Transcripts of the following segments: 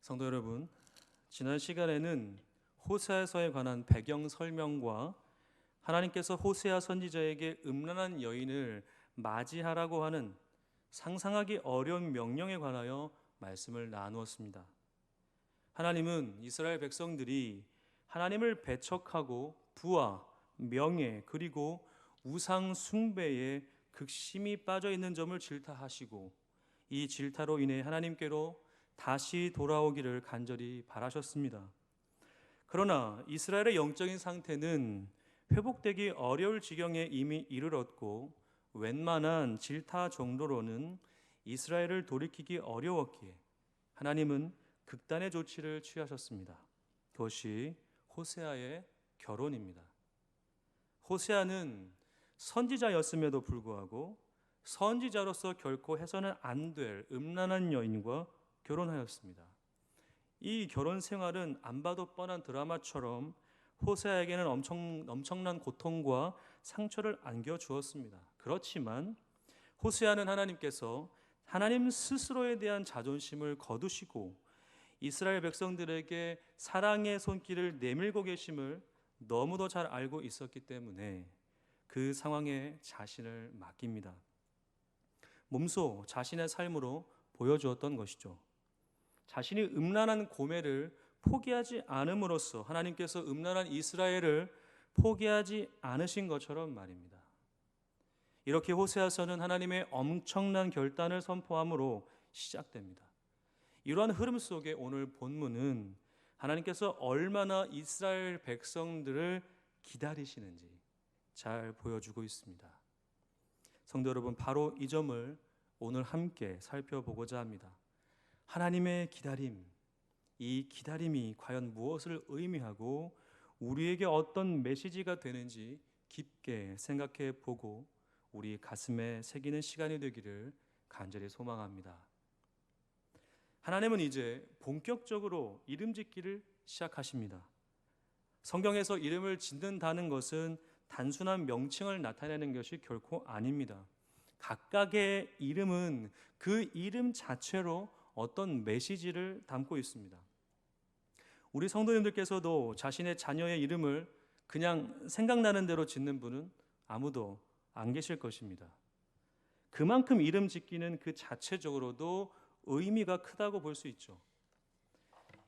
성도 여러분, 지난 시간에는 호세아서에 관한 배경 설명과 하나님께서 호세아 선지자에게 음란한 여인을 맞이하라고 하는 상상하기 어려운 명령에 관하여 말씀을 나누었습니다. 하나님은 이스라엘 백성들이 하나님을 배척하고 부와 명예 그리고 우상 숭배에 극심히 빠져 있는 점을 질타하시고 이 질타로 인해 하나님께로 다시 돌아오기를 간절히 바라셨습니다. 그러나 이스라엘의 영적인 상태는 회복되기 어려울 지경에 이미 이르렀고 웬만한 질타 정도로는 이스라엘을 돌이키기 어려웠기에 하나님은 극단의 조치를 취하셨습니다. 그것이 호세아의 결혼입니다. 호세아는 선지자였음에도 불구하고 선지자로서 결코 해서는 안 될 음란한 여인과 결혼하였습니다. 이 결혼 생활은 안 봐도 뻔한 드라마처럼 호세아에게는 엄청난 고통과 상처를 안겨주었습니다. 그렇지만 호세아는 하나님께서 하나님 스스로에 대한 자존심을 거두시고 이스라엘 백성들에게 사랑의 손길을 내밀고 계심을 너무도 잘 알고 있었기 때문에 그 상황에 자신을 맡깁니다. 몸소 자신의 삶으로 보여주었던 것이죠. 자신이 음란한 고매를 포기하지 않음으로써 하나님께서 음란한 이스라엘을 포기하지 않으신 것처럼 말입니다. 이렇게 호세아서는 하나님의 엄청난 결단을 선포함으로 시작됩니다. 이러한 흐름 속에 오늘 본문은 하나님께서 얼마나 이스라엘 백성들을 기다리시는지 잘 보여주고 있습니다. 성도 여러분, 바로 이 점을 오늘 함께 살펴보고자 합니다. 하나님의 기다림, 이 기다림이 과연 무엇을 의미하고 우리에게 어떤 메시지가 되는지 깊게 생각해 보고 우리 가슴에 새기는 시간이 되기를 간절히 소망합니다. 하나님은 이제 본격적으로 이름 짓기를 시작하십니다. 성경에서 이름을 짓는다는 것은 단순한 명칭을 나타내는 것이 결코 아닙니다. 각각의 이름은 그 이름 자체로 어떤 메시지를 담고 있습니다. 우리 성도님들께서도 자신의 자녀의 이름을 그냥 생각나는 대로 짓는 분은 아무도 안 계실 것입니다. 그만큼 이름 짓기는 그 자체적으로도 의미가 크다고 볼 수 있죠.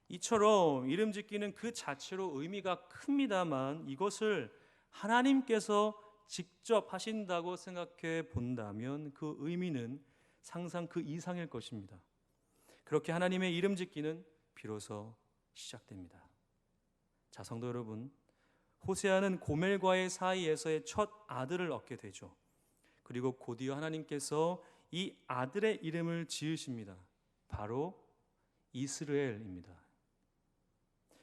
이처럼 이름 짓기는 그 자체로 의미가 큽니다만 이것을 하나님께서 직접 하신다고 생각해 본다면 그 의미는 상상 그 이상일 것입니다. 그렇게 하나님의 이름 짓기는 비로소 시작됩니다. 자, 성도 여러분, 호세아는 고멜과의 사이에서의 첫 아들을 얻게 되죠. 그리고 곧이어 하나님께서 이 아들의 이름을 지으십니다. 바로 이스라엘입니다.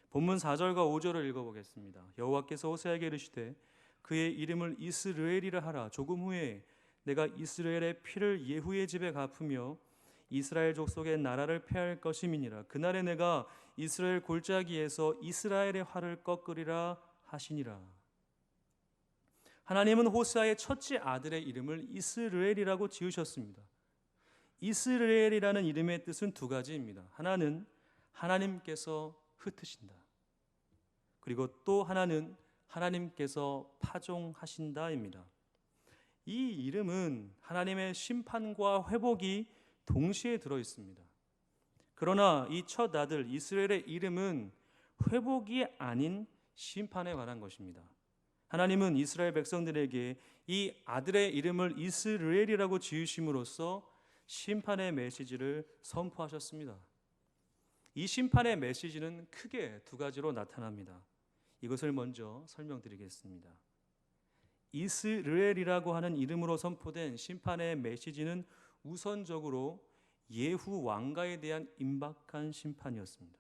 본문 4절과 5절을 읽어보겠습니다. 여호와께서 호세아에게 이르시되 그의 이름을 이스라엘이라 하라. 조금 후에 내가 이스라엘의 피를 예후의 집에 갚으며 이스라엘 족속의 나라를 폐할 것임이니라. 그날에 내가 이스라엘 골짜기에서 이스라엘의 활을 꺾으리라 하시니라. 하나님은 호세아의 첫째 아들의 이름을 이스라엘이라고 지으셨습니다. 이스라엘이라는 이름의 뜻은 두 가지입니다. 하나는 하나님께서 흩으신다. 그리고 또 하나는 하나님께서 파종하신다입니다. 이 이름은 하나님의 심판과 회복이 동시에 들어 있습니다. 그러나 이 첫 아들 이스라엘의 이름은 회복이 아닌 심판에 관한 것입니다. 하나님은 이스라엘 백성들에게 이 아들의 이름을 이스라엘이라고 지으심으로써 심판의 메시지를 선포하셨습니다. 이 심판의 메시지는 크게 두 가지로 나타납니다. 이것을 먼저 설명드리겠습니다. 이스라엘이라고 하는 이름으로 선포된 심판의 메시지는 우선적으로 예후 왕가에 대한 임박한 심판이었습니다.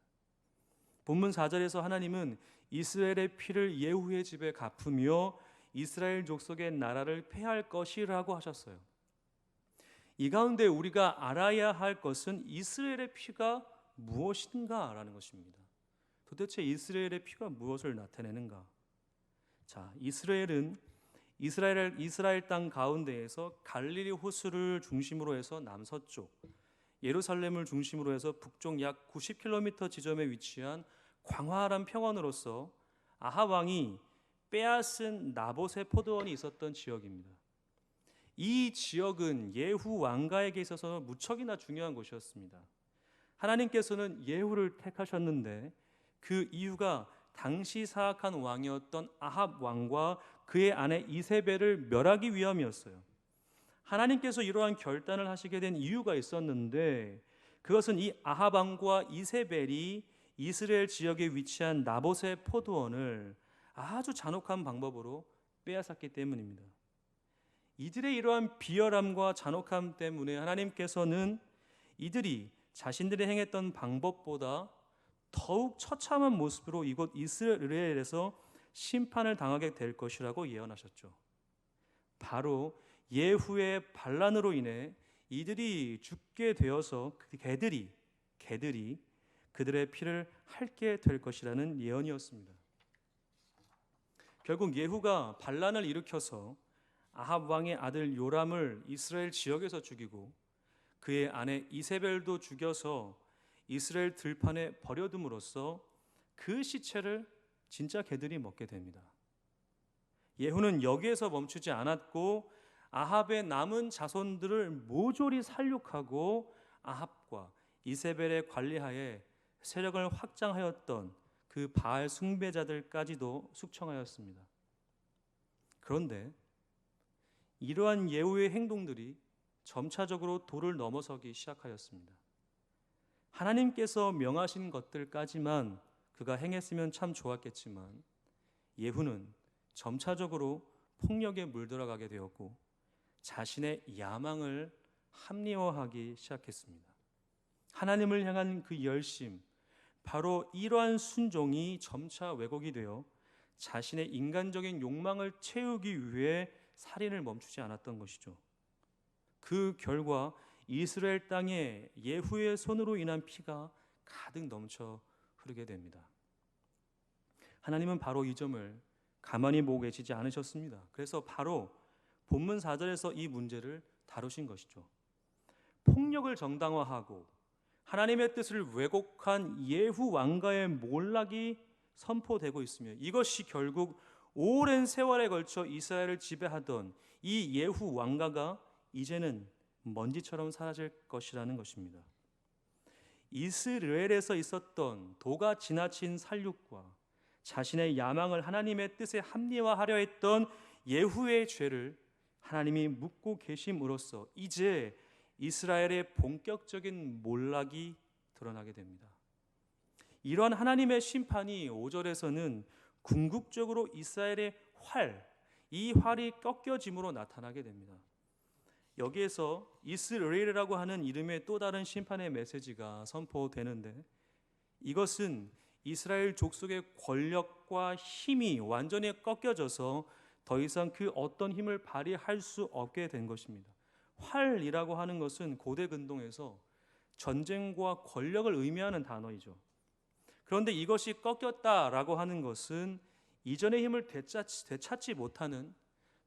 본문 4절에서 하나님은 이스라엘의 피를 예후의 집에 갚으며 이스라엘 족속의 나라를 폐할 것이라고 하셨어요. 이 가운데 우리가 알아야 할 것은 이스라엘의 피가 무엇인가라는 것입니다. 도대체 이스라엘의 피가 무엇을 나타내는가? 자, 이스라엘은 이스라엘 땅 가운데에서 갈릴리 호수를 중심으로 해서 남서쪽 예루살렘을 중심으로 해서 북쪽 약 90km 지점에 위치한 광활한 평원으로서 아합 왕이 빼앗은 나봇의 포도원이 있었던 지역입니다. 이 지역은 예후 왕가에게 있어서 무척이나 중요한 곳이었습니다. 하나님께서는 예후를 택하셨는데 그 이유가 당시 사악한 왕이었던 아합 왕과 그의 아내 이세벨을 멸하기 위함이었어요. 하나님께서 이러한 결단을 하시게 된 이유가 있었는데 그것은 이 아합 왕과 이세벨이 이스라엘 지역에 위치한 나봇의 포도원을 아주 잔혹한 방법으로 빼앗았기 때문입니다. 이들의 이러한 비열함과 잔혹함 때문에 하나님께서는 이들이 자신들이 행했던 방법보다 더욱 처참한 모습으로 이곳 이스라엘에서 심판을 당하게 될 것이라고 예언하셨죠. 바로 예후의 반란으로 인해 이들이 죽게 되어서 개들이 그들의 피를 핥게 될 것이라는 예언이었습니다. 결국 예후가 반란을 일으켜서 아합 왕의 아들 요람을 이스라엘 지역에서 죽이고 그의 아내 이세벨도 죽여서 이스라엘 들판에 버려둠으로써 그 시체를 진짜 개들이 먹게 됩니다. 예후는 여기에서 멈추지 않았고 아합의 남은 자손들을 모조리 살육하고 아합과 이세벨의 관리하에 세력을 확장하였던 그 바알 숭배자들까지도 숙청하였습니다. 그런데 이러한 예후의 행동들이 점차적으로 도를 넘어서기 시작하였습니다. 하나님께서 명하신 것들까지만 그가 행했으면 참 좋았겠지만 예후는 점차적으로 폭력에 물들어가게 되었고 자신의 야망을 합리화하기 시작했습니다. 하나님을 향한 그 열심, 바로 이러한 순종이 점차 왜곡이 되어 자신의 인간적인 욕망을 채우기 위해 살인을 멈추지 않았던 것이죠. 그 결과 이스라엘 땅에 예후의 손으로 인한 피가 가득 넘쳐 흐르게 됩니다. 하나님은 바로 이 점을 가만히 보고 계시지 않으셨습니다. 그래서 바로 본문 4절에서 이 문제를 다루신 것이죠. 폭력을 정당화하고 하나님의 뜻을 왜곡한 예후 왕가의 몰락이 선포되고 있으며 이것이 결국 오랜 세월에 걸쳐 이스라엘을 지배하던 이 예후 왕가가 이제는 먼지처럼 사라질 것이라는 것입니다. 이스라엘에서 있었던 도가 지나친 살육과 자신의 야망을 하나님의 뜻에 합리화하려 했던 예후의 죄를 하나님이 묻고 계심으로써 이제 이스라엘의 본격적인 몰락이 드러나게 됩니다. 이러한 하나님의 심판이 5절에서는 궁극적으로 이스라엘의 이 활이 꺾여짐으로 나타나게 됩니다. 여기에서 이스라엘이라고 하는 이름의 또 다른 심판의 메시지가 선포되는데 이것은 이스라엘 족속의 권력과 힘이 완전히 꺾여져서 더 이상 그 어떤 힘을 발휘할 수 없게 된 것입니다. 활이라고 하는 것은 고대 근동에서 전쟁과 권력을 의미하는 단어이죠. 그런데 이것이 꺾였다라고 하는 것은 이전의 힘을 되찾지 못하는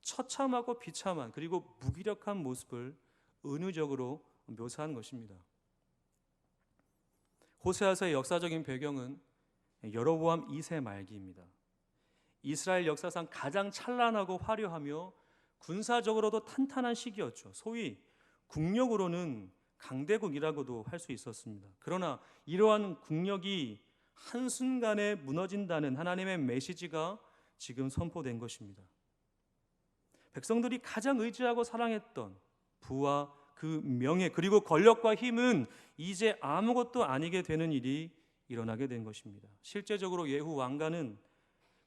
처참하고 비참한 그리고 무기력한 모습을 은유적으로 묘사한 것입니다. 호세아서의 역사적인 배경은 여로보암 2세 말기입니다. 이스라엘 역사상 가장 찬란하고 화려하며 군사적으로도 탄탄한 시기였죠. 소위 국력으로는 강대국이라고도 할 수 있었습니다. 그러나 이러한 국력이 한순간에 무너진다는 하나님의 메시지가 지금 선포된 것입니다. 백성들이 가장 의지하고 사랑했던 부와 그 명예 그리고 권력과 힘은 이제 아무것도 아니게 되는 일이 일어나게 된 것입니다. 실제적으로 예후 왕가는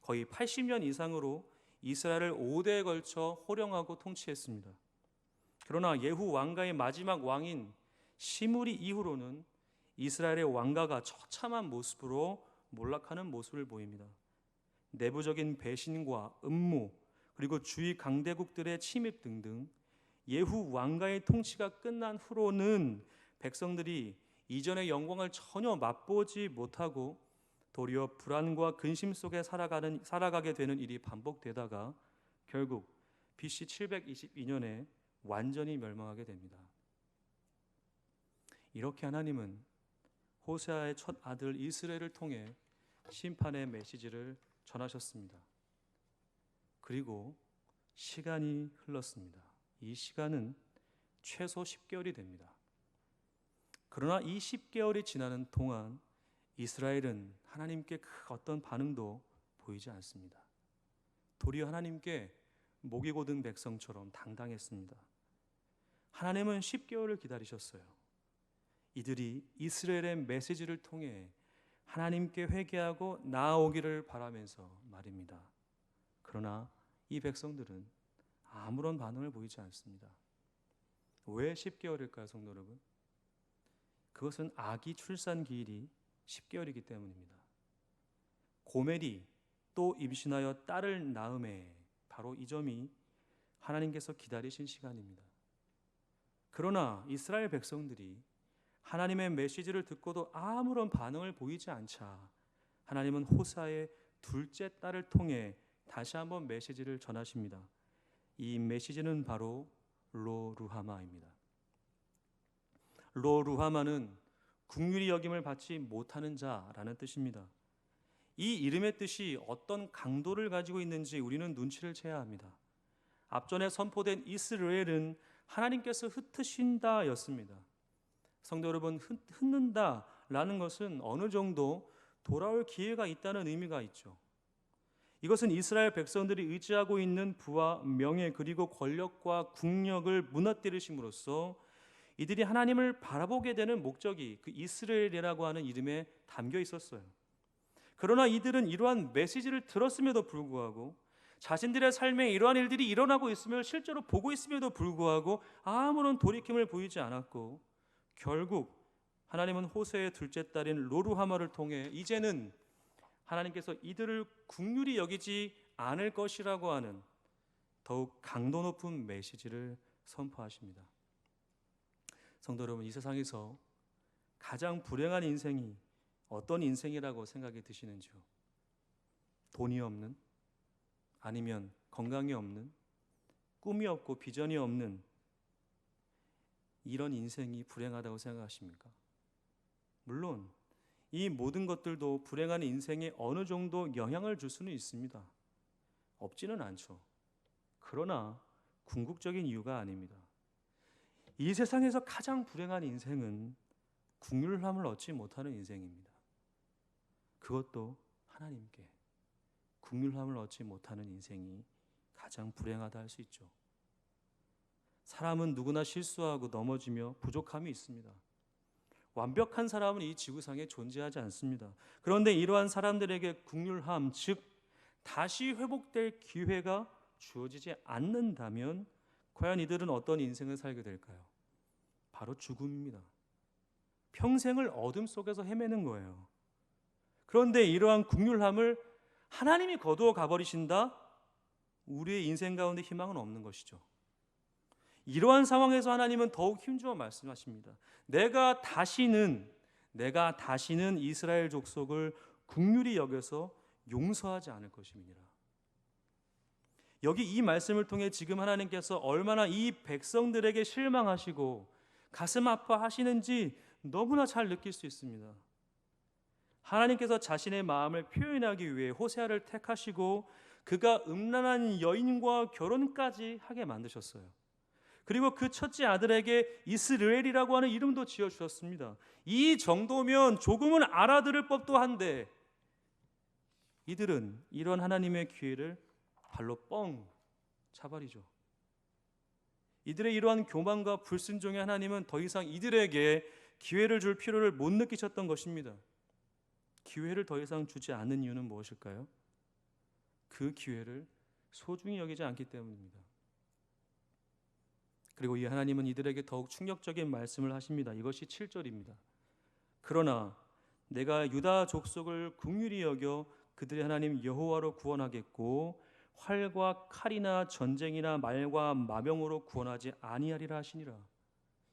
거의 80년 이상으로 이스라엘을 5대에 걸쳐 호령하고 통치했습니다. 그러나 예후 왕가의 마지막 왕인 시므리 이후로는 이스라엘의 왕가가 처참한 모습으로 몰락하는 모습을 보입니다. 내부적인 배신과 음모 그리고 주위 강대국들의 침입 등등 예후 왕가의 통치가 끝난 후로는 백성들이 이전의 영광을 전혀 맛보지 못하고 도리어 불안과 근심 속에 살아가게 되는 일이 반복되다가 결국 BC 722년에 완전히 멸망하게 됩니다. 이렇게 하나님은 호세아의 첫 아들 이스라엘을 통해 심판의 메시지를 전하셨습니다. 그리고 시간이 흘렀습니다. 이 시간은 최소 10개월이 됩니다. 그러나 이 10개월이 지나는 동안 이스라엘은 하나님께 어떤 반응도 보이지 않습니다. 도리어 하나님께 목이 곧은 백성처럼 당당했습니다. 하나님은 10개월을 기다리셨어요. 이들이 이스라엘의 메시지를 통해 하나님께 회개하고 나아오기를 바라면서 말입니다. 그러나 이 백성들은 아무런 반응을 보이지 않습니다. 왜 10개월일까요, 성도 여러분? 그것은 아기 출산 기일이 10개월이기 때문입니다. 고멜이 또 임신하여 딸을 낳음에 바로 이 점이 하나님께서 기다리신 시간입니다. 그러나 이스라엘 백성들이 하나님의 메시지를 듣고도 아무런 반응을 보이지 않자 하나님은 호사의 둘째 딸을 통해 다시 한번 메시지를 전하십니다. 이 메시지는 바로 로루하마입니다. 로루하마는 긍휼히 여김을 받지 못하는 자라는 뜻입니다. 이 이름의 뜻이 어떤 강도를 가지고 있는지 우리는 눈치를 채야 합니다. 앞전에 선포된 이스라엘은 하나님께서 흩으신다였습니다. 성도 여러분, 흩는다라는 것은 어느 정도 돌아올 기회가 있다는 의미가 있죠. 이것은 이스라엘 백성들이 의지하고 있는 부와 명예 그리고 권력과 국력을 무너뜨리심으로써 이들이 하나님을 바라보게 되는 목적이 그 이스라엘이라고 하는 이름에 담겨 있었어요. 그러나 이들은 이러한 메시지를 들었음에도 불구하고 자신들의 삶에 이러한 일들이 일어나고 있으며 실제로 보고 있음에도 불구하고 아무런 돌이킴을 보이지 않았고 결국 하나님은 호세의 둘째 딸인 로루하마를 통해 이제는 하나님께서 이들을 긍휼히 여기지 않을 것이라고 하는 더욱 강도 높은 메시지를 선포하십니다. 성도 여러분, 이 세상에서 가장 불행한 인생이 어떤 인생이라고 생각이 드시는지요? 돈이 없는, 아니면 건강이 없는, 꿈이 없고 비전이 없는 이런 인생이 불행하다고 생각하십니까? 물론 이 모든 것들도 불행한 인생에 어느 정도 영향을 줄 수는 있습니다. 없지는 않죠. 그러나 궁극적인 이유가 아닙니다. 이 세상에서 가장 불행한 인생은 긍휼함을 얻지 못하는 인생입니다. 그것도 하나님께 긍휼함을 얻지 못하는 인생이 가장 불행하다 할 수 있죠. 사람은 누구나 실수하고 넘어지며 부족함이 있습니다. 완벽한 사람은 이 지구상에 존재하지 않습니다. 그런데 이러한 사람들에게 긍휼함, 즉 다시 회복될 기회가 주어지지 않는다면 과연 이들은 어떤 인생을 살게 될까요? 바로 죽음입니다. 평생을 어둠 속에서 헤매는 거예요. 그런데 이러한 긍휼함을 하나님이 거두어 가버리신다? 우리의 인생 가운데 희망은 없는 것이죠. 이러한 상황에서 하나님은 더욱 힘주어 말씀하십니다. 내가 다시는 이스라엘 족속을 긍휼히 여겨서 용서하지 않을 것임이니라. 여기 이 말씀을 통해 지금 하나님께서 얼마나 이 백성들에게 실망하시고 가슴 아파하시는지 너무나 잘 느낄 수 있습니다. 하나님께서 자신의 마음을 표현하기 위해 호세아를 택하시고 그가 음란한 여인과 결혼까지 하게 만드셨어요. 그리고 그 첫째 아들에게 이스라엘이라고 하는 이름도 지어주셨습니다. 이 정도면 조금은 알아들을 법도 한데 이들은 이런 하나님의 기회를 발로 뻥 차버리죠. 이들의 이러한 교만과 불순종의 하나님은 더 이상 이들에게 기회를 줄 필요를 못 느끼셨던 것입니다. 기회를 더 이상 주지 않는 이유는 무엇일까요? 그 기회를 소중히 여기지 않기 때문입니다. 그리고 이 하나님은 이들에게 더욱 충격적인 말씀을 하십니다. 이것이 7절입니다. 그러나 내가 유다 족속을 긍휼히 여겨 그들의 하나님 여호와로 구원하겠고 활과 칼이나 전쟁이나 말과 마병으로 구원하지 아니하리라 하시니라.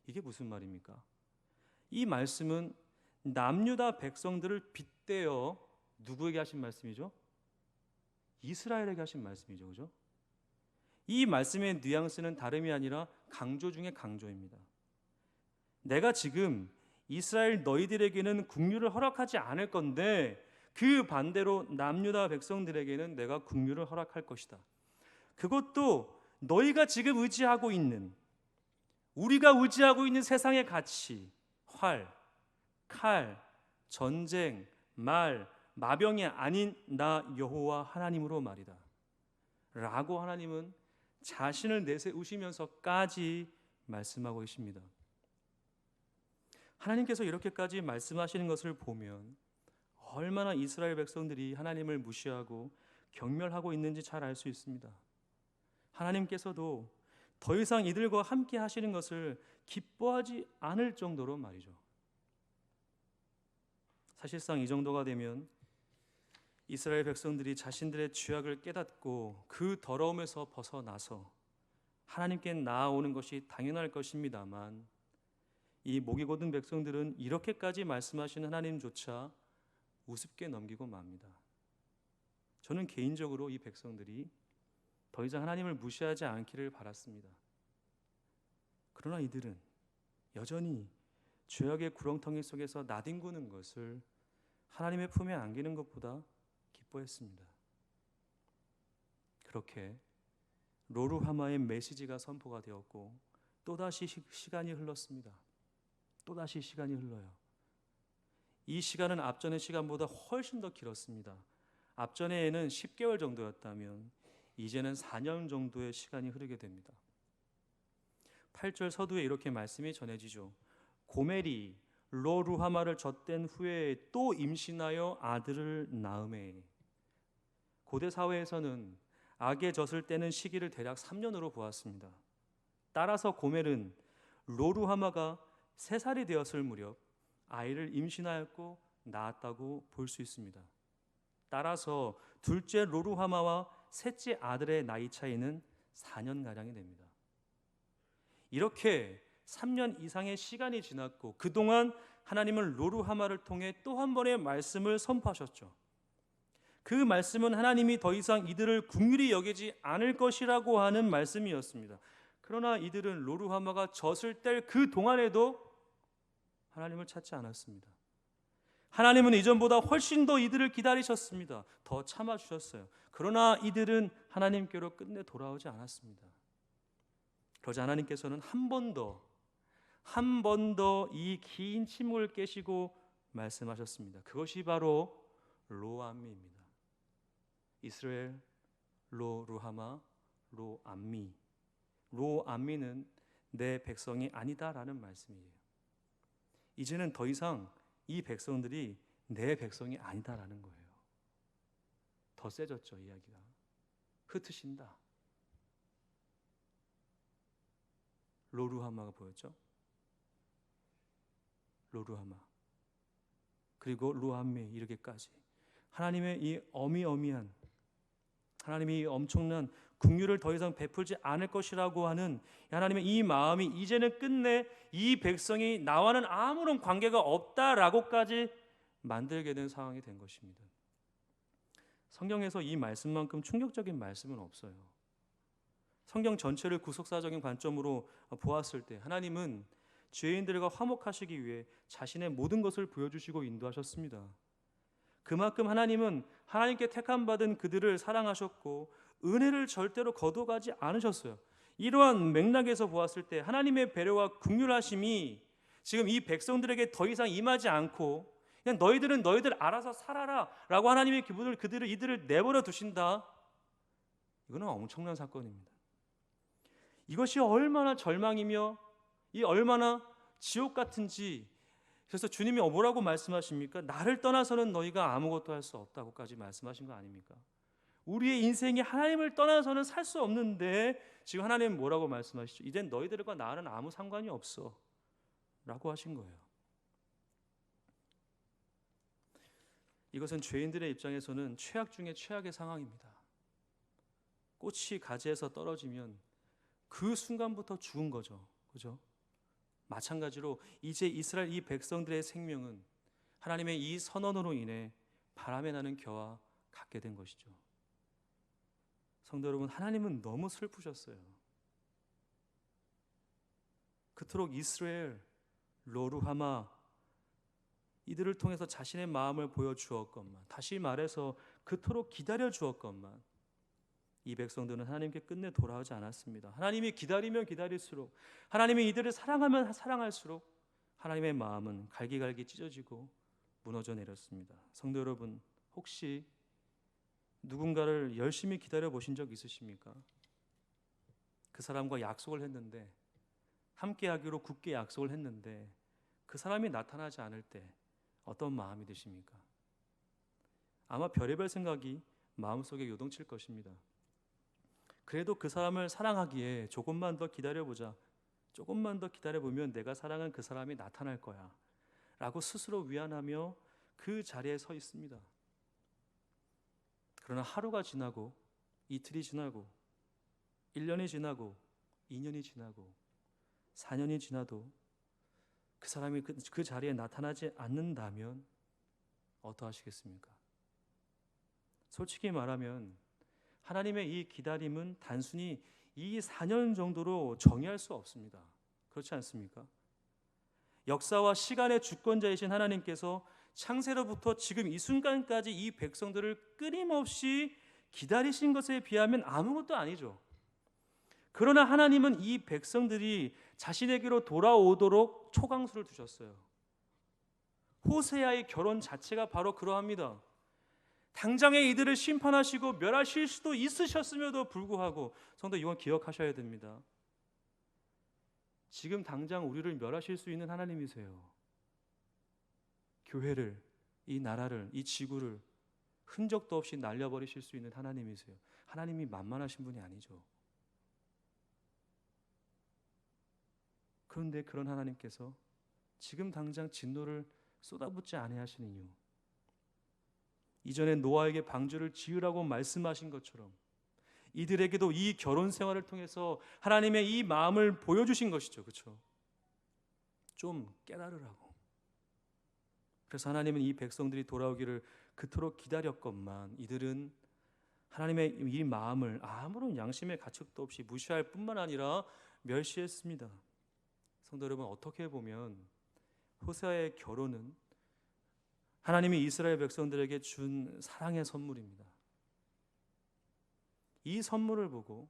이게 무슨 말입니까? 이 말씀은 남유다 백성들을 빗대어 누구에게 하신 말씀이죠? 이스라엘에게 하신 말씀이죠. 그죠? 이 말씀의 뉘앙스는 다름이 아니라 강조 중에 강조입니다. 내가 지금 이스라엘 너희들에게는 국류를 허락하지 않을 건데 그 반대로 남유다 백성들에게는 내가 국류를 허락할 것이다. 그것도 너희가 지금 의지하고 있는, 우리가 의지하고 있는 세상의 가치, 활, 칼, 전쟁, 말, 마병이 아닌 나 여호와 하나님으로 말이다 라고 하나님은 자신을 내세우시면서까지 말씀하고 계십니다. 하나님께서 이렇게까지 말씀하시는 것을 보면 얼마나 이스라엘 백성들이 하나님을 무시하고 경멸하고 있는지 잘 알 수 있습니다. 하나님께서도 더 이상 이들과 함께 하시는 것을 기뻐하지 않을 정도로 말이죠. 사실상 이 정도가 되면 이스라엘 백성들이 자신들의 죄악을 깨닫고 그 더러움에서 벗어나서 하나님께 나아오는 것이 당연할 것입니다만, 이 목이 곧은 백성들은 이렇게까지 말씀하시는 하나님조차 우습게 넘기고 맙니다. 저는 개인적으로 이 백성들이 더 이상 하나님을 무시하지 않기를 바랐습니다. 그러나 이들은 여전히 죄악의 구렁텅이 속에서 나뒹구는 것을 하나님의 품에 안기는 것보다 기뻐했습니다. 그렇게 로루하마의 메시지가 선포가 되었고 또다시 시간이 흘렀습니다. 또다시 시간이 흘러요. 이 시간은 앞전의 시간보다 훨씬 더 길었습니다. 앞전에는 10개월 정도였다면 이제는 4년 정도의 시간이 흐르게 됩니다. 8절 서두에 이렇게 말씀이 전해지죠. 고멜이 로루하마를 젖댄 후에 또 임신하여 아들을 낳음에. 고대 사회에서는 악에 젖을 때는 시기를 대략 3년으로 보았습니다. 따라서 고멜은 로루하마가 3살이 되었을 무렵 아이를 임신하였고 낳았다고 볼 수 있습니다. 따라서 둘째 로루하마와 셋째 아들의 나이 차이는 4년가량이 됩니다. 이렇게 3년 이상의 시간이 지났고 그동안 하나님은 로루하마를 통해 또 한 번의 말씀을 선포하셨죠. 그 말씀은 하나님이 더 이상 이들을 긍휼히 여기지 않을 것이라고 하는 말씀이었습니다. 그러나 이들은 로루하마가 젖을 뗄 그 동안에도 하나님을 찾지 않았습니다. 하나님은 이전보다 훨씬 더 이들을 기다리셨습니다. 더 참아주셨어요. 그러나 이들은 하나님께로 끝내 돌아오지 않았습니다. 그러자 하나님께서는 한 번 더 이 긴 침묵을 깨시고 말씀하셨습니다. 그것이 바로 로암미입니다. 이스라엘 로루하마 로암미. 로암미는 내 백성이 아니다라는 말씀이에요. 이제는 더 이상 이 백성들이 내 백성이 아니다라는 거예요. 더 세졌죠, 이야기가. 흩으신다. 로루하마가 보였죠. 로루하마 그리고 로암미 이르기까지 하나님의 이 어미어미한, 하나님이 이 엄청난 긍휼을 더 이상 베풀지 않을 것이라고 하는 하나님의 이 마음이 이제는 끝내 이 백성이 나와는 아무런 관계가 없다라고까지 만들게 된 상황이 된 것입니다. 성경에서 이 말씀만큼 충격적인 말씀은 없어요. 성경 전체를 구속사적인 관점으로 보았을 때 하나님은 죄인들과 화목하시기 위해 자신의 모든 것을 보여주시고 인도하셨습니다. 그만큼 하나님은 하나님께 택함받은 그들을 사랑하셨고 은혜를 절대로 거둬가지 않으셨어요. 이러한 맥락에서 보았을 때 하나님의 배려와 긍휼하심이 지금 이 백성들에게 더 이상 임하지 않고 그냥 너희들은 너희들 알아서 살아라 라고 하나님의 이들을 내버려 두신다. 이거는 엄청난 사건입니다. 이것이 얼마나 절망이며 이 얼마나 지옥 같은지. 그래서 주님이 뭐라고 말씀하십니까? 나를 떠나서는 너희가 아무것도 할 수 없다고까지 말씀하신 거 아닙니까? 우리의 인생이 하나님을 떠나서는 살 수 없는데 지금 하나님은 뭐라고 말씀하시죠? 이젠 너희들과 나는 아무 상관이 없어 라고 하신 거예요. 이것은 죄인들의 입장에서는 최악 중에 최악의 상황입니다. 꽃이 가지에서 떨어지면 그 순간부터 죽은 거죠. 그죠? 마찬가지로 이제 이스라엘 이 백성들의 생명은 하나님의 이 선언으로 인해 바람에 나는 겨와 같게 된 것이죠. 성도 여러분, 하나님은 너무 슬프셨어요. 그토록 이스라엘, 로루하마, 이들을 통해서 자신의 마음을 보여주었건만, 다시 말해서 그토록 기다려 주었건만, 이 백성들은 하나님께 끝내 돌아오지 않았습니다. 하나님이 기다리면 기다릴수록, 하나님이 이들을 사랑하면 사랑할수록 하나님의 마음은 갈기갈기 찢어지고 무너져 내렸습니다. 성도 여러분, 혹시 누군가를 열심히 기다려 보신 적 있으십니까? 그 사람과 약속을 했는데, 함께 하기로 굳게 약속을 했는데 그 사람이 나타나지 않을 때 어떤 마음이 드십니까? 아마 별의별 생각이 마음속에 요동칠 것입니다. 그래도 그 사람을 사랑하기에 조금만 더 기다려보자, 조금만 더 기다려보면 내가 사랑한 그 사람이 나타날 거야 라고 스스로 위안하며 그 자리에 서 있습니다. 그러나 하루가 지나고, 이틀이 지나고, 1년이 지나고, 2년이 지나고, 4년이 지나도 그 사람이 그 자리에 나타나지 않는다면 어떠하시겠습니까? 솔직히 말하면 하나님의 이 기다림은 단순히 이 4년 정도로 정의할 수 없습니다. 그렇지 않습니까? 역사와 시간의 주권자이신 하나님께서 창세로부터 지금 이 순간까지 이 백성들을 끊임없이 기다리신 것에 비하면 아무것도 아니죠. 그러나 하나님은 이 백성들이 자신에게로 돌아오도록 초강수를 두셨어요. 호세아의 결혼 자체가 바로 그러합니다. 당장에 이들을 심판하시고 멸하실 수도 있으셨음에도 불구하고, 성도 이건 기억하셔야 됩니다. 지금 당장 우리를 멸하실 수 있는 하나님이세요. 교회를, 이 나라를, 이 지구를 흔적도 없이 날려버리실 수 있는 하나님이세요. 하나님이 만만하신 분이 아니죠. 그런데 그런 하나님께서 지금 당장 진노를 쏟아붓지 아니하시는 이유, 이전에 노아에게 방주를 지으라고 말씀하신 것처럼 이들에게도 이 결혼 생활을 통해서 하나님의 이 마음을 보여주신 것이죠. 그렇죠? 좀 깨달으라고. 그래서 하나님은 이 백성들이 돌아오기를 그토록 기다렸건만 이들은 하나님의 이 마음을 아무런 양심의 가책도 없이 무시할 뿐만 아니라 멸시했습니다. 성도 여러분, 어떻게 보면 호세아의 결혼은 하나님이 이스라엘 백성들에게 준 사랑의 선물입니다. 이 선물을 보고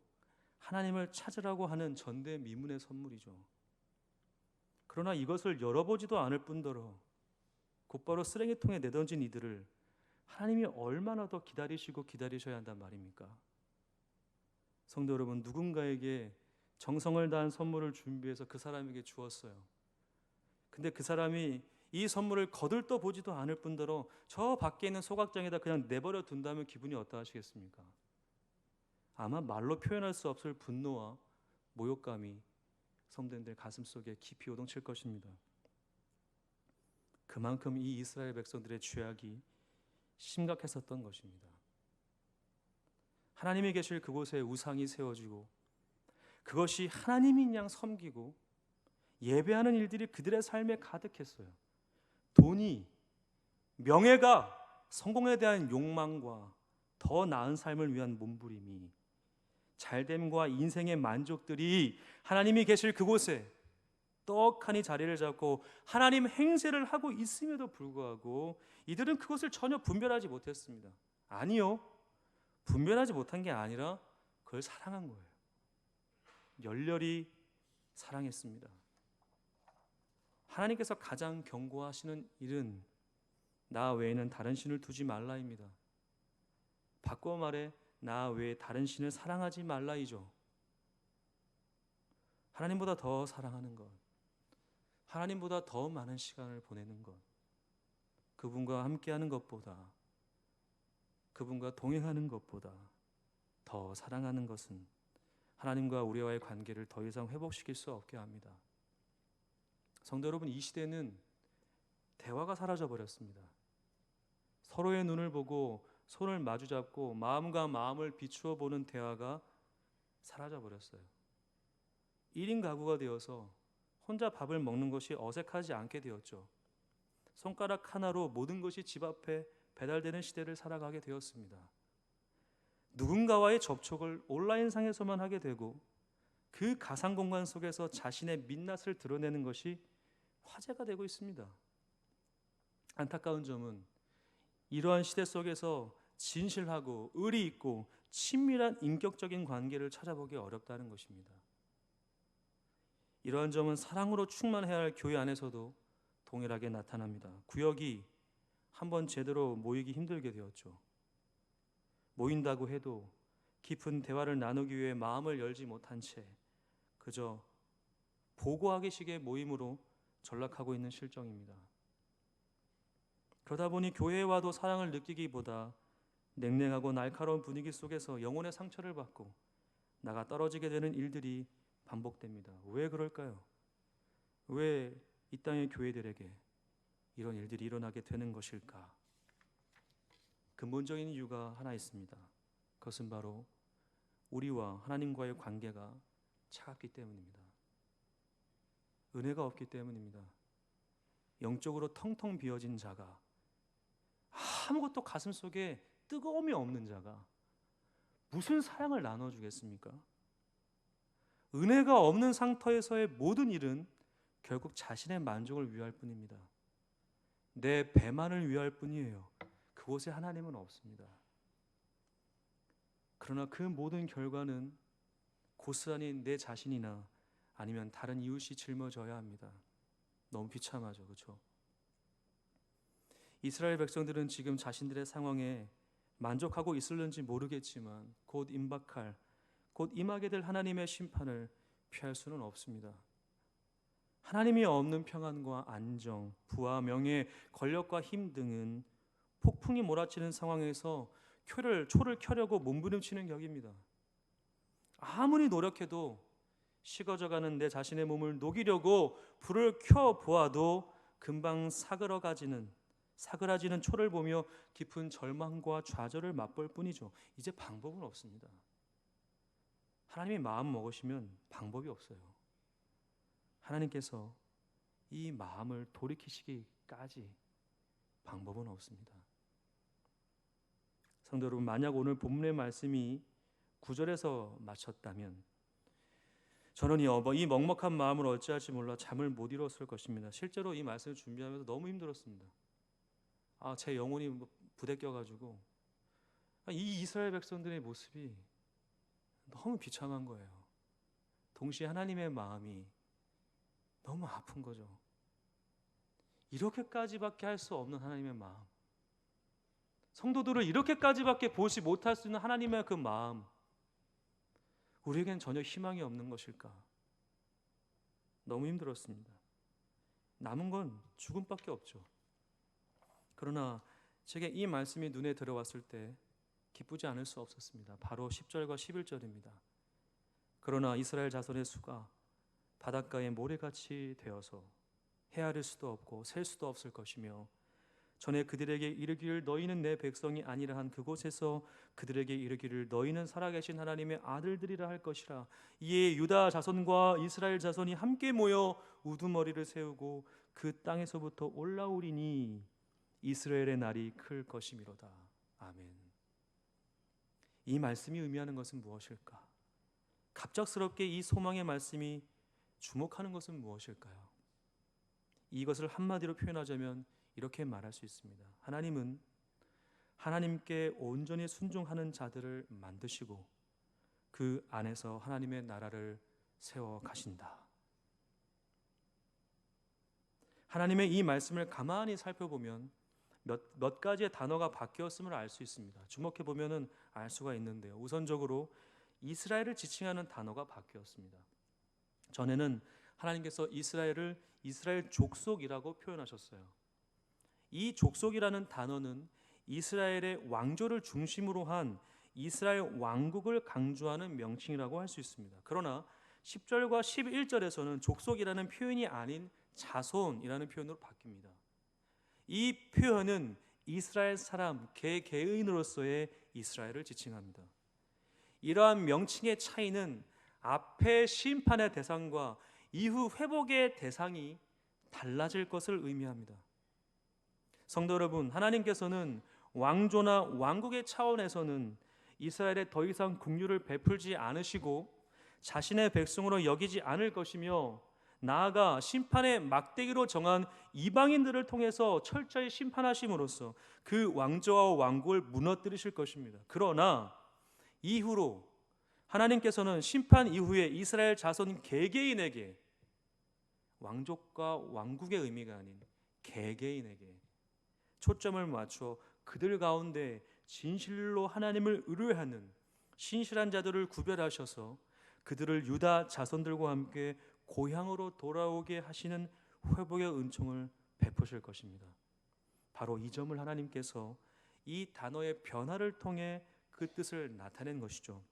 하나님을 찾으라고 하는 전대미문의 선물이죠. 그러나 이것을 열어보지도 않을 뿐더러 곧바로 쓰레기통에 내던진 이들을 하나님이 얼마나 더 기다리시고 기다리셔야 한단 말입니까? 성도 여러분, 누군가에게 정성을 다한 선물을 준비해서 그 사람에게 주었어요. 근데 그 사람이 이 선물을 거들떠 보지도 않을 뿐더러 저 밖에 있는 소각장에다 그냥 내버려 둔다면 기분이 어떠하시겠습니까? 아마 말로 표현할 수 없을 분노와 모욕감이 성도님들 가슴속에 깊이 요동칠 것입니다. 그만큼 이 이스라엘 백성들의 죄악이 심각했었던 것입니다. 하나님이 계실 그곳에 우상이 세워지고 그것이 하나님인 양 섬기고 예배하는 일들이 그들의 삶에 가득했어요. 돈이, 명예가, 성공에 대한 욕망과 더 나은 삶을 위한 몸부림이, 잘됨과 인생의 만족들이 하나님이 계실 그곳에 떡하니 자리를 잡고 하나님 행세를 하고 있음에도 불구하고 이들은 그것을 전혀 분별하지 못했습니다. 아니요, 분별하지 못한 게 아니라 그걸 사랑한 거예요. 열렬히 사랑했습니다. 하나님께서 가장 경고하시는 일은 나 외에는 다른 신을 두지 말라입니다. 바꿔 말해 나 외에 다른 신을 사랑하지 말라이죠. 하나님보다 더 사랑하는 것, 하나님보다 더 많은 시간을 보내는 것, 그분과 함께하는 것보다, 그분과 동행하는 것보다 더 사랑하는 것은 하나님과 우리와의 관계를 더 이상 회복시킬 수 없게 합니다. 성도 여러분, 이 시대는 대화가 사라져 버렸습니다. 서로의 눈을 보고 손을 마주 잡고 마음과 마음을 비추어 보는 대화가 사라져 버렸어요. 1인 가구가 되어서 혼자 밥을 먹는 것이 어색하지 않게 되었죠. 손가락 하나로 모든 것이 집 앞에 배달되는 시대를 살아가게 되었습니다. 누군가와의 접촉을 온라인상에서만 하게 되고 그 가상 공간 속에서 자신의 민낯을 드러내는 것이 화제가 되고 있습니다. 안타까운 점은 이러한 시대 속에서 진실하고 의리 있고 친밀한 인격적인 관계를 찾아보기 어렵다는 것입니다. 이러한 점은 사랑으로 충만해야 할 교회 안에서도 동일하게 나타납니다. 구역이 한번 제대로 모이기 힘들게 되었죠. 모인다고 해도 깊은 대화를 나누기 위해 마음을 열지 못한 채 그저 보고하기식의 모임으로 전락하고 있는 실정입니다. 그러다 보니 교회에 와도 사랑을 느끼기보다 냉랭하고 날카로운 분위기 속에서 영혼의 상처를 받고 나가 떨어지게 되는 일들이 반복됩니다. 왜 그럴까요? 왜 이 땅의 교회들에게 이런 일들이 일어나게 되는 것일까? 근본적인 이유가 하나 있습니다. 그것은 바로 우리와 하나님과의 관계가 차갑기 때문입니다. 은혜가 없기 때문입니다. 영적으로 텅텅 비어진 자가, 아무것도 가슴 속에 뜨거움이 없는 자가 무슨 사랑을 나눠주겠습니까? 은혜가 없는 상태에서의 모든 일은 결국 자신의 만족을 위할 뿐입니다. 내 배만을 위할 뿐이에요. 그곳에 하나님은 없습니다. 그러나 그 모든 결과는 고스란히 내 자신이나 아니면 다른 이웃이 짊어져야 합니다. 너무 비참하죠, 그렇죠? 이스라엘 백성들은 지금 자신들의 상황에 만족하고 있을는지 모르겠지만 곧 임박할, 곧 임하게 될 하나님의 심판을 피할 수는 없습니다. 하나님이 없는 평안과 안정, 부와 명예, 권력과 힘 등은 폭풍이 몰아치는 상황에서 초를 켜려고 몸부림치는 격입니다. 아무리 노력해도 식어져가는 내 자신의 몸을 녹이려고 불을 켜보아도 금방 사그라지는 초를 보며 깊은 절망과 좌절을 맛볼 뿐이죠. 이제 방법은 없습니다. 하나님이 마음 먹으시면 방법이 없어요. 하나님께서 이 마음을 돌이키시기까지 방법은 없습니다. 성도 여러분, 만약 오늘 본문의 말씀이 9절에서 마쳤다면 저는 이 먹먹한 마음을 어찌할지 몰라 잠을 못 이뤘을 것입니다. 실제로 이 말씀을 준비하면서 너무 힘들었습니다. 제 영혼이 부대껴가지고 이 이스라엘 백성들의 모습이 너무 비참한 거예요. 동시에 하나님의 마음이 너무 아픈 거죠. 이렇게까지밖에 할 수 없는 하나님의 마음, 성도들을 이렇게까지밖에 보지 못할 수 있는 하나님의 그 마음, 우리에겐 전혀 희망이 없는 것일까? 너무 힘들었습니다. 남은 건 죽음밖에 없죠. 그러나 제게 이 말씀이 눈에 들어왔을 때 기쁘지 않을 수 없었습니다. 바로 10절과 11절입니다. 그러나 이스라엘 자손의 수가 바닷가의 모래같이 되어서 헤아릴 수도 없고 셀 수도 없을 것이며 전에 그들에게 이르기를 너희는 내 백성이 아니라 한 그곳에서 그들에게 이르기를 너희는 살아계신 하나님의 아들들이라 할 것이라. 이에 유다 자손과 이스라엘 자손이 함께 모여 우두머리를 세우고 그 땅에서부터 올라오리니 이스라엘의 날이 클 것이미로다. 아멘. 이 말씀이 의미하는 것은 무엇일까? 갑작스럽게 이 소망의 말씀이 주목하는 것은 무엇일까요? 이것을 한마디로 표현하자면 이렇게 말할 수 있습니다. 하나님은 하나님께 온전히 순종하는 자들을 만드시고 그 안에서 하나님의 나라를 세워 가신다. 하나님의 이 말씀을 가만히 살펴보면 몇 가지의 단어가 바뀌었음을 알 수 있습니다. 주목해 보면은 알 수가 있는데요. 우선적으로 이스라엘을 지칭하는 단어가 바뀌었습니다. 전에는 하나님께서 이스라엘을 이스라엘 족속이라고 표현하셨어요. 이 족속이라는 단어는 이스라엘의 왕조를 중심으로 한 이스라엘 왕국을 강조하는 명칭이라고 할 수 있습니다. 그러나 10절과 11절에서는 족속이라는 표현이 아닌 자손이라는 표현으로 바뀝니다. 이 표현은 이스라엘 사람 개개인으로서의 이스라엘을 지칭합니다. 이러한 명칭의 차이는 앞의 심판의 대상과 이후 회복의 대상이 달라질 것을 의미합니다. 성도 여러분, 하나님께서는 왕조나 왕국의 차원에서는 이스라엘에 더 이상 긍휼을 베풀지 않으시고 자신의 백성으로 여기지 않을 것이며 나아가 심판의 막대기로 정한 이방인들을 통해서 철저히 심판하심으로써 그 왕조와 왕국을 무너뜨리실 것입니다. 그러나 이후로 하나님께서는 심판 이후에 이스라엘 자손 개개인에게, 왕족과 왕국의 의미가 아닌 개개인에게 초점을 맞춰 그들 가운데 진실로 하나님을 의뢰하는 신실한 자들을 구별하셔서 그들을 유다 자손들과 함께 고향으로 돌아오게 하시는 회복의 은총을 베푸실 것입니다. 바로 이 점을 하나님께서 이 단어의 변화를 통해 그 뜻을 나타낸 것이죠.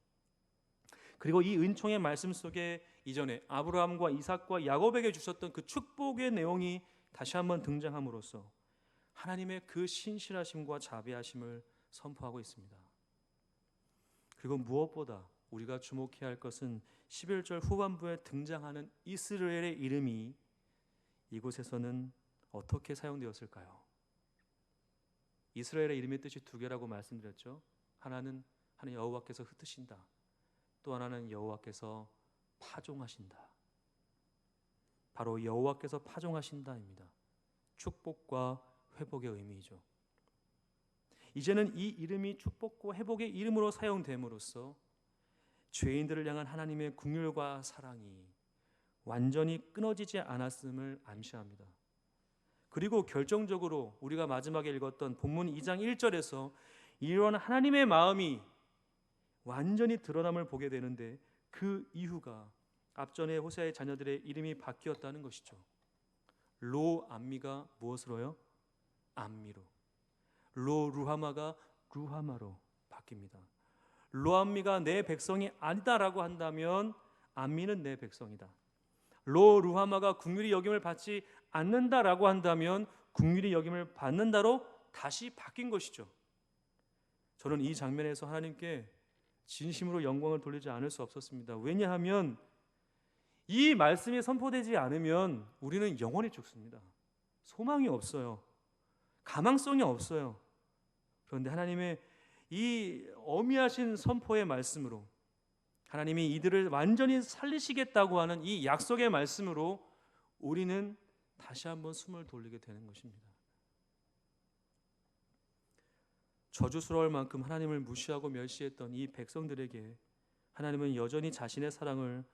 그리고 이 은총의 말씀 속에 이전에 아브라함과 이삭과 야곱에게 주셨던 그 축복의 내용이 다시 한번 등장함으로써 하나님의 그 신실하심과 자비하심을 선포하고 있습니다. 그리고 무엇보다 우리가 주목해야 할 것은 11절 후반부에 등장하는 이스라엘의 이름이 이곳에서는 어떻게 사용되었을까요? 이스라엘의 이름의 뜻이 두 개라고 말씀드렸죠. 하나는 여호와께서 흩으신다. 또 하나는 여호와께서 파종하신다. 바로 여호와께서 파종하신다입니다. 축복과 회복의 의미이죠. 이제는 이 이름이 축복과 회복의 이름으로 사용됨으로써 죄인들을 향한 하나님의 긍휼과 사랑이 완전히 끊어지지 않았음을 암시합니다. 그리고 결정적으로 우리가 마지막에 읽었던 본문 2장 1절에서 이런 하나님의 마음이 완전히 드러남을 보게 되는데 그 이유가 앞전에 호세아의 자녀들의 이름이 바뀌었다는 것이죠. 로 암미가 무엇으로요? 암미로. 로 루하마가 루하마로 바뀝니다. 로 암미가 내 백성이 아니다라고 한다면 암미는 내 백성이다. 로 루하마가 긍휼히 여김을 받지 않는다라고 한다면 긍휼히 여김을 받는다로 다시 바뀐 것이죠. 저는 이 장면에서 하나님께 진심으로 영광을 돌리지 않을 수 없었습니다. 왜냐하면 이 말씀이 선포되지 않으면 우리는 영원히 죽습니다. 소망이 없어요. 가망성이 없어요. 그런데 하나님의 이 어미하신 선포의 말씀으로, 하나님이 이들을 완전히 살리시겠다고 하는 이 약속의 말씀으로 우리는 다시 한번 숨을 돌리게 되는 것입니다. 저주스러울 만큼 하나님을 무시하고 멸시했던 이 백성들에게 하나님은 여전히 자신의 사랑을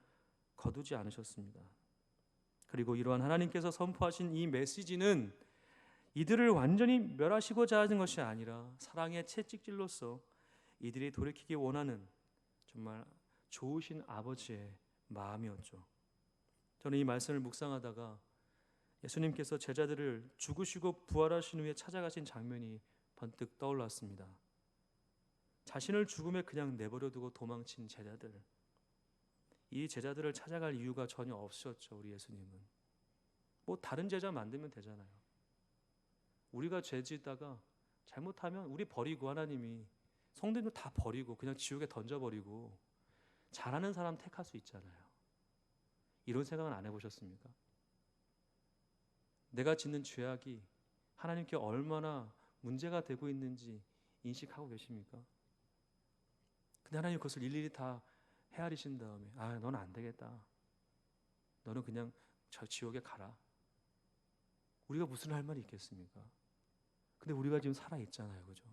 거두지 않으셨습니다. 그리고 이러한 하나님께서 선포하신 이 메시지는 이들을 완전히 멸하시고자 하는 것이 아니라 사랑의 채찍질로서 이들이 돌이키기 원하는 정말 좋으신 아버지의 마음이었죠. 저는 이 말씀을 묵상하다가 예수님께서 제자들을 죽으시고 부활하신 후에 찾아가신 장면이 번뜩 떠올랐습니다. 자신을 죽음에 그냥 내버려두고 도망친 제자들, 이 제자들을 찾아갈 이유가 전혀 없으셨죠. 우리 예수님은 뭐 다른 제자 만들면 되잖아요. 우리가 죄 짓다가 잘못하면 우리 버리고 하나님이 성도님들 다 버리고 그냥 지옥에 던져버리고 잘하는 사람 택할 수 있잖아요. 이런 생각은 안 해보셨습니까? 내가 짓는 죄악이 하나님께 얼마나 문제가 되고 있는지 인식하고 계십니까? 근데 하나님 그것을 일일이 다 헤아리신 다음에 너는 안 되겠다. 너는 그냥 저 지옥에 가라. 우리가 무슨 할 말이 있겠습니까? 근데 우리가 지금 살아있잖아요. 그죠?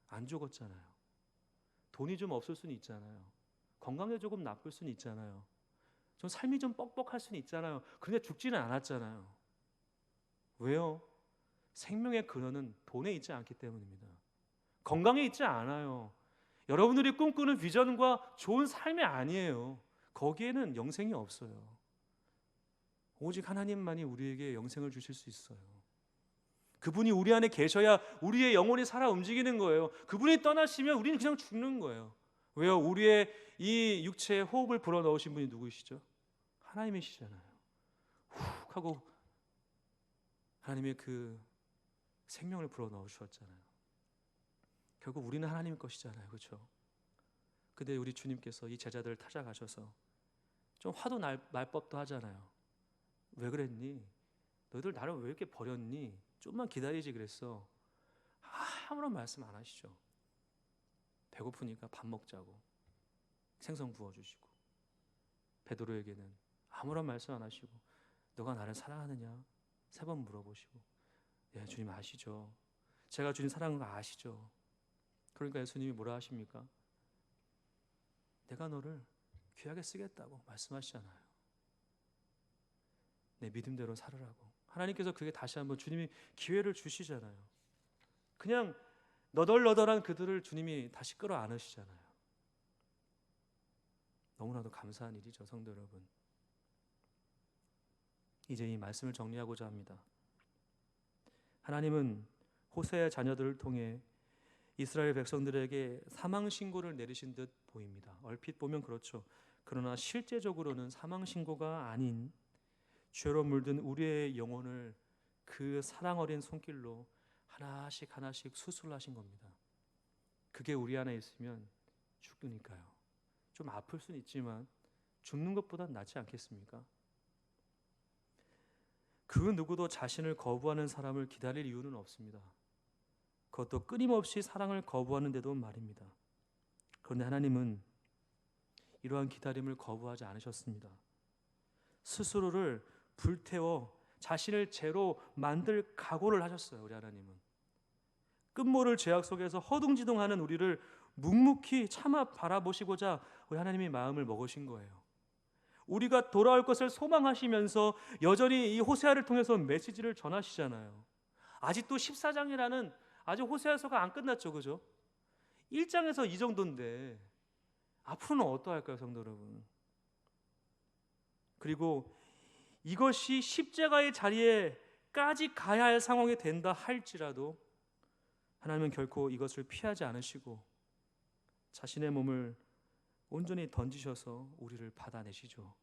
안 죽었잖아요. 돈이 좀 없을 수는 있잖아요. 건강이 조금 나쁠 수는 있잖아요. 좀 삶이 좀 뻑뻑할 수는 있잖아요. 그런데 죽지는 않았잖아요. 왜요? 생명의 근원은 돈에 있지 않기 때문입니다. 건강에 있지 않아요. 여러분들이 꿈꾸는 비전과 좋은 삶이 아니에요. 거기에는 영생이 없어요. 오직 하나님만이 우리에게 영생을 주실 수 있어요. 그분이 우리 안에 계셔야 우리의 영혼이 살아 움직이는 거예요. 그분이 떠나시면 우리는 그냥 죽는 거예요. 왜요? 우리의 이 육체에 호흡을 불어넣으신 분이 누구시죠? 하나님이시잖아요. 훅 하고 하나님의 그 생명을 불어넣어 주셨잖아요. 결국 우리는 하나님의 것이잖아요. 그렇죠? 근데 우리 주님께서 이 제자들을 찾아가셔서 좀 화도 날 법도 하잖아요. 왜 그랬니? 너희들 나를 왜 이렇게 버렸니? 좀만 기다리지 그랬어. 아무런 말씀 안 하시죠. 배고프니까 밥 먹자고 생선 구워주시고, 베드로에게는 아무런 말씀 안 하시고 너가 나를 사랑하느냐? 3번 물어보시고, 예, 주님 아시죠. 제가 주님 사랑하는 거 아시죠. 그러니까 예수님이 뭐라 하십니까? 내가 너를 귀하게 쓰겠다고 말씀하시잖아요. 내 믿음대로 살으라고. 하나님께서 그게 다시 한번 주님이 기회를 주시잖아요. 그냥 너덜너덜한 그들을 주님이 다시 끌어안으시잖아요. 너무나도 감사한 일이죠, 성도 여러분. 이제 이 말씀을 정리하고자 합니다. 하나님은 호세의 자녀들을 통해 이스라엘 백성들에게 사망 신고를 내리신 듯 보입니다. 얼핏 보면 그렇죠. 그러나 실제적으로는 사망 신고가 아닌 죄로 물든 우리의 영혼을 그 사랑 어린 손길로 하나씩 하나씩 수술하신 겁니다. 그게 우리 안에 있으면 죽으니까요. 좀 아플 수는 있지만 죽는 것보단 낫지 않겠습니까? 그 누구도 자신을 거부하는 사람을 기다릴 이유는 없습니다. 그것도 끊임없이 사랑을 거부하는데도 말입니다. 그런데 하나님은 이러한 기다림을 거부하지 않으셨습니다. 스스로를 불태워 자신을 죄로 만들 각오를 하셨어요. 우리 하나님은 끝모를 죄악 속에서 허둥지둥하는 우리를 묵묵히 참아 바라보시고자 우리 하나님이 마음을 먹으신 거예요. 우리가 돌아올 것을 소망하시면서 여전히 이 호세아를 통해서 메시지를 전하시잖아요. 아직도 14장이라는 아직 호세아서가 안 끝났죠, 그죠? 1장에서 이 정도인데 앞으로는 어떠할까요, 성도 여러분? 그리고 이것이 십자가의 자리에까지 가야 할 상황이 된다 할지라도 하나님은 결코 이것을 피하지 않으시고 자신의 몸을 온전히 던지셔서 우리를 받아내시죠.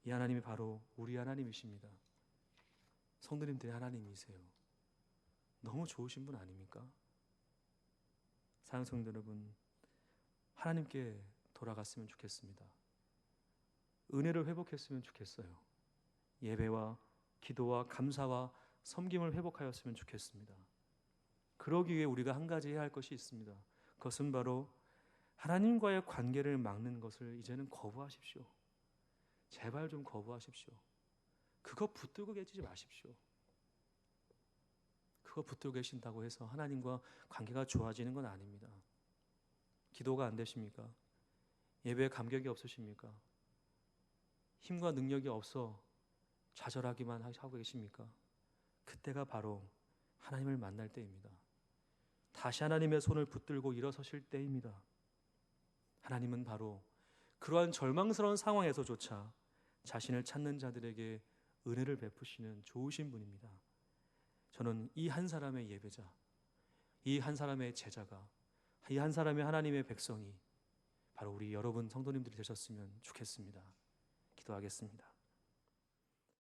이 하나님이 바로 우리 하나님이십니다. 성도님들의 하나님이세요. 너무 좋으신 분 아닙니까? 사랑하는 성도 여러분, 하나님께 돌아갔으면 좋겠습니다. 은혜를 회복했으면 좋겠어요. 예배와 기도와 감사와 섬김을 회복하였으면 좋겠습니다. 그러기 위해 우리가 한 가지 해야 할 것이 있습니다. 그것은 바로 하나님과의 관계를 막는 것을 이제는 거부하십시오. 제발 좀 거부하십시오. 그거 붙들고 계시지 마십시오. 그거 붙들고 계신다고 해서 하나님과 관계가 좋아지는 건 아닙니다. 기도가 안 되십니까? 예배에 감격이 없으십니까? 힘과 능력이 없어 좌절하기만 하고 계십니까? 그때가 바로 하나님을 만날 때입니다. 다시 하나님의 손을 붙들고 일어서실 때입니다. 하나님은 바로 그러한 절망스러운 상황에서조차 자신을 찾는 자들에게 은혜를 베푸시는 좋으신 분입니다. 저는 이 한 사람의 예배자, 이 한 사람의 제자가, 이 한 사람의 하나님의 백성이 바로 우리 여러분 성도님들이 되셨으면 좋겠습니다. 기도하겠습니다.